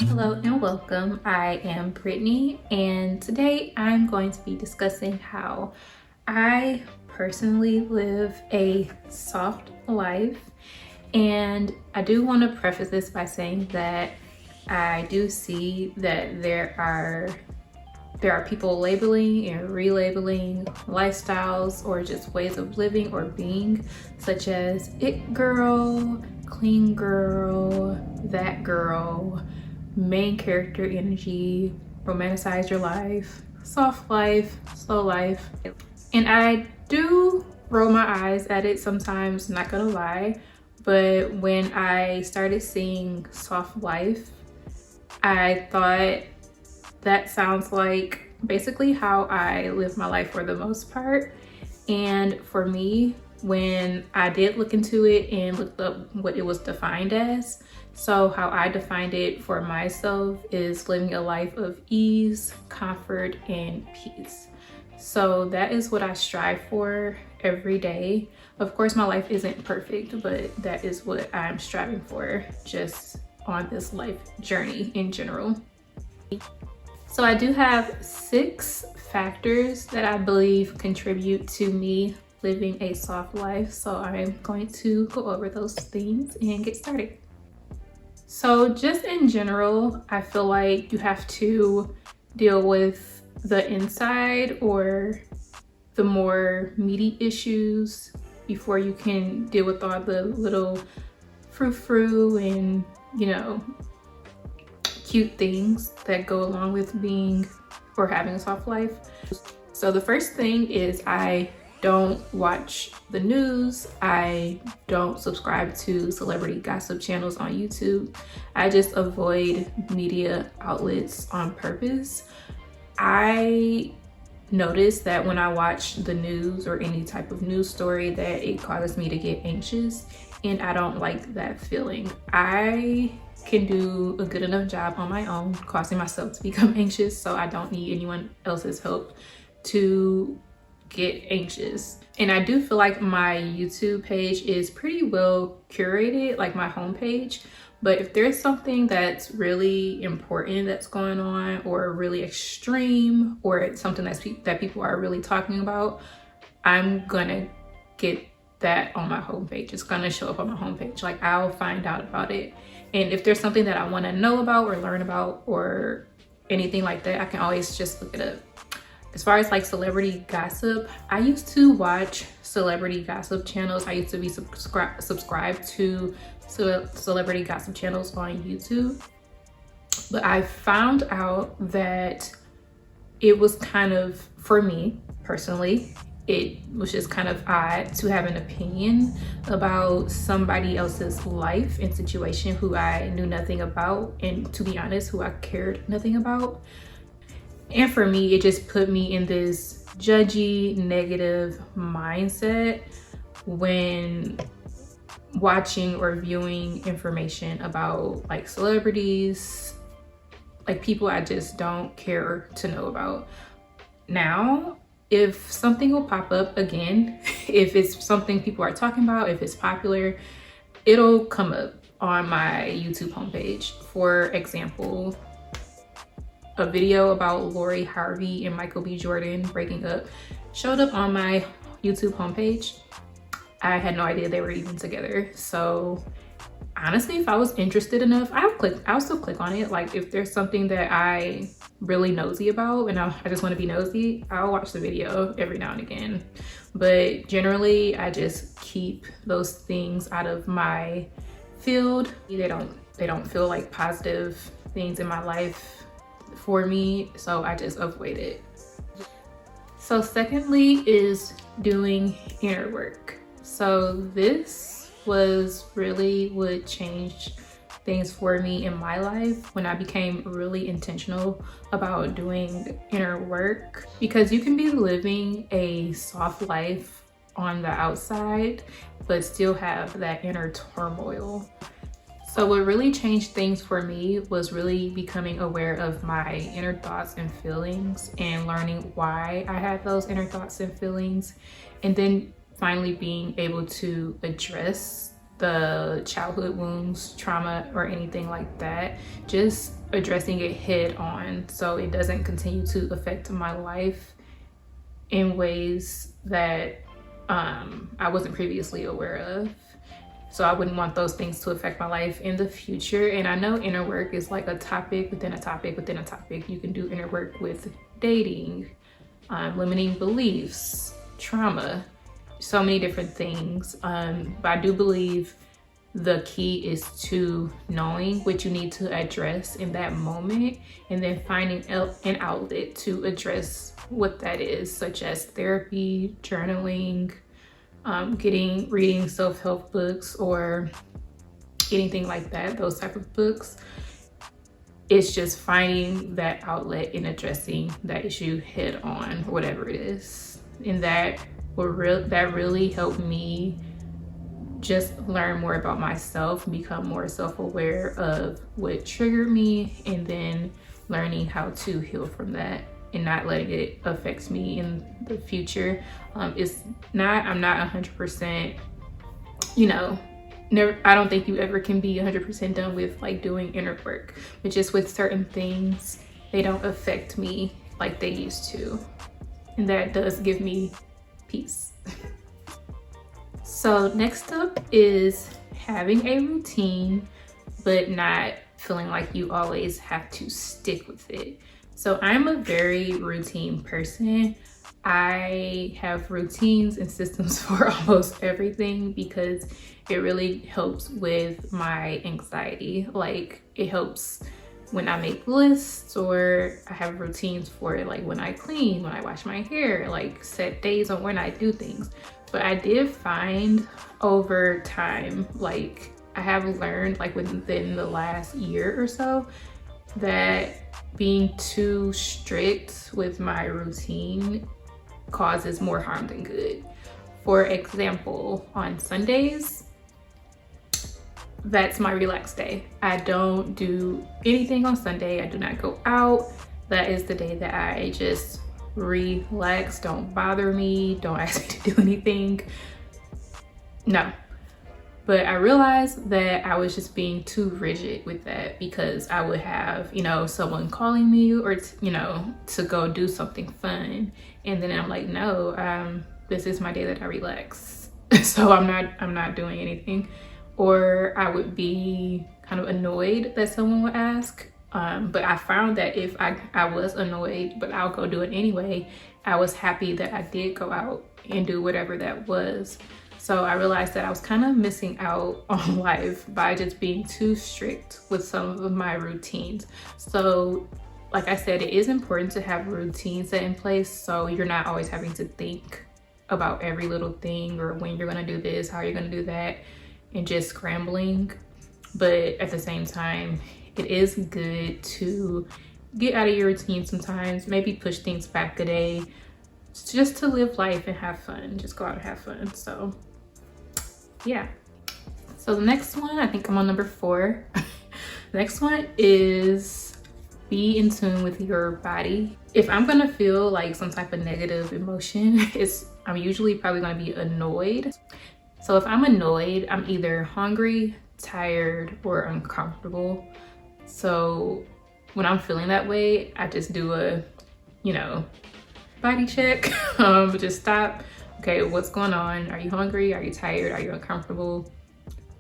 Hello and welcome. I am Brittany, and today I'm going to be discussing how I personally live a soft life. And I do want to preface this by saying that I do see that there are people labeling and relabeling lifestyles or just ways of living or being, such as it girl, clean girl, that girl, main character energy, romanticize your life, soft life, slow life. And I do roll my eyes at it sometimes, not gonna lie, but when I started seeing soft life, I thought that sounds like basically how I live my life for the most part. And for me, when I did look into it and looked up what it was defined as, so how I defined it for myself is living a life of ease, comfort, and peace. So that is what I strive for every day. Of course, my life isn't perfect, but that is what I'm striving for just on this life journey in general. So I do have 6 factors that I believe contribute to me living a soft life. So I'm going to go over those things and get started. So just in general, I feel like you have to deal with the inside or the more meaty issues before you can deal with all the little frou-frou and, you know, cute things that go along with being or having a soft life. So the first thing is I don't watch the news. I don't subscribe to celebrity gossip channels on YouTube. I just avoid media outlets on purpose. I notice that when I watch the news or any type of news story that it causes me to get anxious, and I don't like that feeling. I can do a good enough job on my own causing myself to become anxious, so I don't need anyone else's help to get anxious. And I do feel like my YouTube page is pretty well curated, like my homepage. But if there's something that's really important that's going on, or really extreme, or it's something that people are really talking about, I'm gonna get that on my homepage. It's gonna show up on my homepage. Like, I'll find out about it. And if there's something that I want to know about or learn about or anything like that, I can always just look it up. As far as like celebrity gossip, I used to watch celebrity gossip channels. I used to be subscribed to celebrity gossip channels on YouTube. But I found out that it was kind of, for me personally, it was just kind of odd to have an opinion about somebody else's life and situation who I knew nothing about, and to be honest, who I cared nothing about. And for me, it just put me in this judgy, negative mindset when watching or viewing information about like celebrities, like people I just don't care to know about. Now, if something will pop up again, if it's something people are talking about, if it's popular, it'll come up on my YouTube homepage. For example, a video about Lori Harvey and Michael B. Jordan breaking up showed up on my YouTube homepage. I had no idea they were even together. So honestly, if I was interested enough, I'll still click on it. Like, if there's something that I really nosy about and I just want to be nosy, I'll watch the video every now and again. But generally, I just keep those things out of my field. They don't feel like positive things in my life for me, so I just avoid it. So secondly is doing inner work. So this was really what changed things for me in my life when I became really intentional about doing inner work, because you can be living a soft life on the outside but still have that inner turmoil. So what really changed things for me was really becoming aware of my inner thoughts and feelings and learning why I had those inner thoughts and feelings, and then finally being able to address the childhood wounds, trauma, or anything like that. Just addressing it head on so it doesn't continue to affect my life in ways that I wasn't previously aware of. So I wouldn't want those things to affect my life in the future. And I know inner work is like a topic within a topic within a topic. You can do inner work with dating, limiting beliefs, trauma, so many different things. But I do believe the key is to knowing what you need to address in that moment and then finding an outlet to address what that is, such as therapy, journaling, reading self-help books or anything like that, those type of books. It's just finding that outlet and addressing that issue head on, whatever it is. And that really helped me just learn more about myself and become more self-aware of what triggered me, and then learning how to heal from that and not letting it affect me in the future. I'm not 100%, I don't think you ever can be 100% done with like doing inner work, but just with certain things, they don't affect me like they used to. And that does give me peace. So next up is having a routine, but not feeling like you always have to stick with it. So I'm a very routine person. I have routines and systems for almost everything because it really helps with my anxiety. Like, it helps when I make lists, or I have routines for like when I clean, when I wash my hair, like set days on when I do things. But I did find over time, like I have learned like within the last year or so, that being too strict with my routine causes more harm than good. For example, on Sundays, that's my relaxed day. I don't do anything on Sunday. I do not go out. That is the day that I just relax. Don't bother me. Don't ask me to do anything. No. But I realized that I was just being too rigid with that, because I would have, someone calling me or, to go do something fun. And then I'm like, no, this is my day that I relax. So I'm not doing anything. Or I would be kind of annoyed that someone would ask. But I found that if I was annoyed, but I'll go do it anyway, I was happy that I did go out and do whatever that was. So I realized that I was kind of missing out on life by just being too strict with some of my routines. So like I said, it is important to have routines set in place so you're not always having to think about every little thing or when you're gonna do this, how you're gonna do that, and just scrambling. But at the same time, it is good to get out of your routine sometimes, maybe push things back a day, just to live life and have fun. Just go out and have fun. So yeah. So the next one, I think I'm on number 4. The next one is be in tune with your body. If I'm gonna feel like some type of negative emotion, I'm usually probably gonna be annoyed. So if I'm annoyed, I'm either hungry, tired, or uncomfortable. So when I'm feeling that way, I just do a, body check. Just stop. Okay, what's going on? Are you hungry? Are you tired? Are you uncomfortable?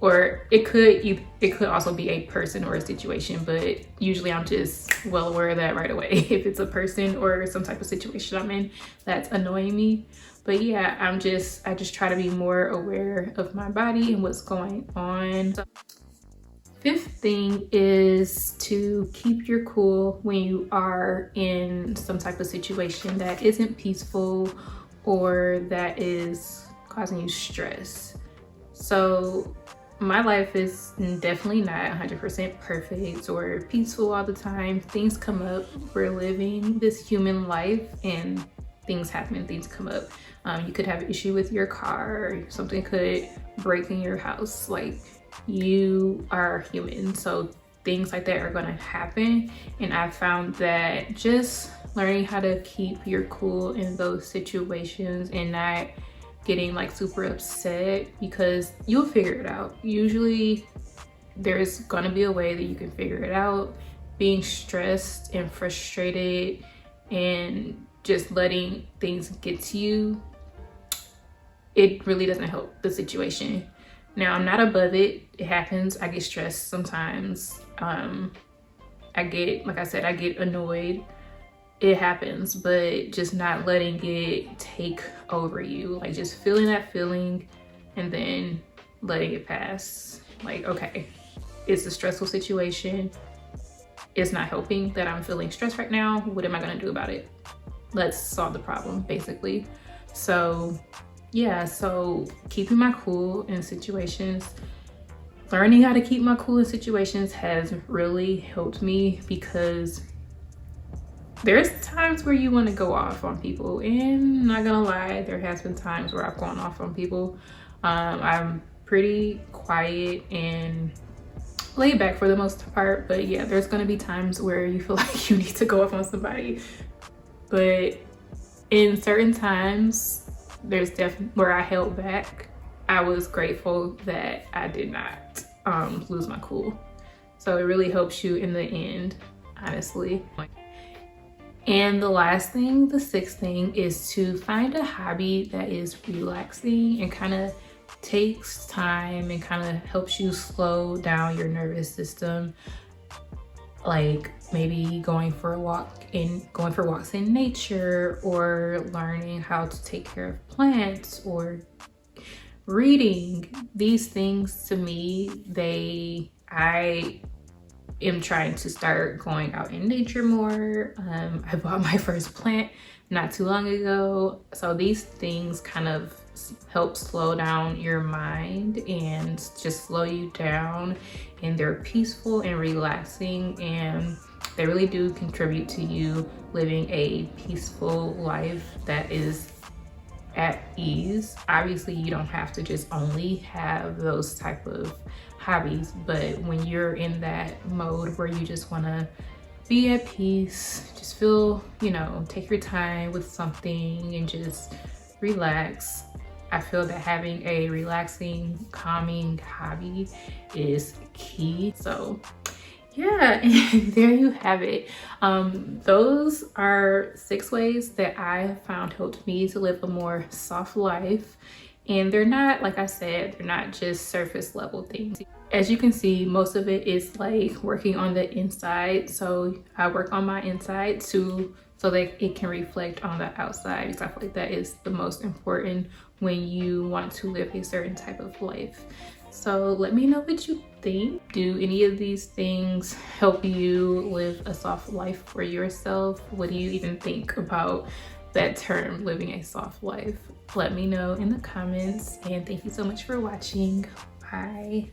Or it could also be a person or a situation, but usually I'm just well aware of that right away if it's a person or some type of situation I'm in that's annoying me. But yeah, I just try to be more aware of my body and what's going on. So, 5th thing is to keep your cool when you are in some type of situation that isn't peaceful or that is causing you stress. So my life is definitely not 100% perfect or peaceful all the time. Things come up. We're living this human life and things happen, things come up. You could have an issue with your car, something could break in your house. Like, you are human, so things like that are gonna happen. And I found that just learning how to keep your cool in those situations and not getting like super upset, because you'll figure it out. Usually there's gonna be a way that you can figure it out. Being stressed and frustrated and just letting things get to you, it really doesn't help the situation. Now, I'm not above it. It happens. I get stressed sometimes. Like I said, I get annoyed. It happens, but just not letting it take over you. Like just feeling that feeling and then letting it pass. Like, okay, it's a stressful situation. It's not helping that I'm feeling stressed right now. What am I gonna do about it? Let's solve the problem, basically. So yeah, so keeping my cool in situations, learning how to keep my cool in situations has really helped me, because there's times where you want to go off on people, and I'm not gonna lie, there has been times where I've gone off on people. I'm pretty quiet and laid back for the most part, but yeah, there's gonna be times where you feel like you need to go off on somebody. But in certain times, there's definitely where I held back. I was grateful that I did not lose my cool. So it really helps you in the end, honestly. And the last thing, the sixth thing, is to find a hobby that is relaxing and kind of takes time and kind of helps you slow down your nervous system. Like maybe going for walks in nature, or learning how to take care of plants, or reading. These things, to me, I am trying to start going out in nature more. I bought my first plant not too long ago. So these things kind of help slow down your mind and just slow you down, and they're peaceful and relaxing, and they really do contribute to you living a peaceful life that is at ease. Obviously, you don't have to just only have those type of hobbies, but when you're in that mode where you just want to be at peace, just feel, take your time with something and just relax, I feel that having a relaxing, calming hobby is key. So yeah, and there you have it. Those are 6 ways that I have found helped me to live a more soft life. And they're not, like I said, they're not just surface level things. As you can see, most of it is like working on the inside. So I work on my inside too, so that it can reflect on the outside, because I feel like that is the most important when you want to live a certain type of life. So let me know what you think. Do any of these things help you live a soft life for yourself? What do you even think about that term, living a soft life? Let me know in the comments, and thank you so much for watching. Bye.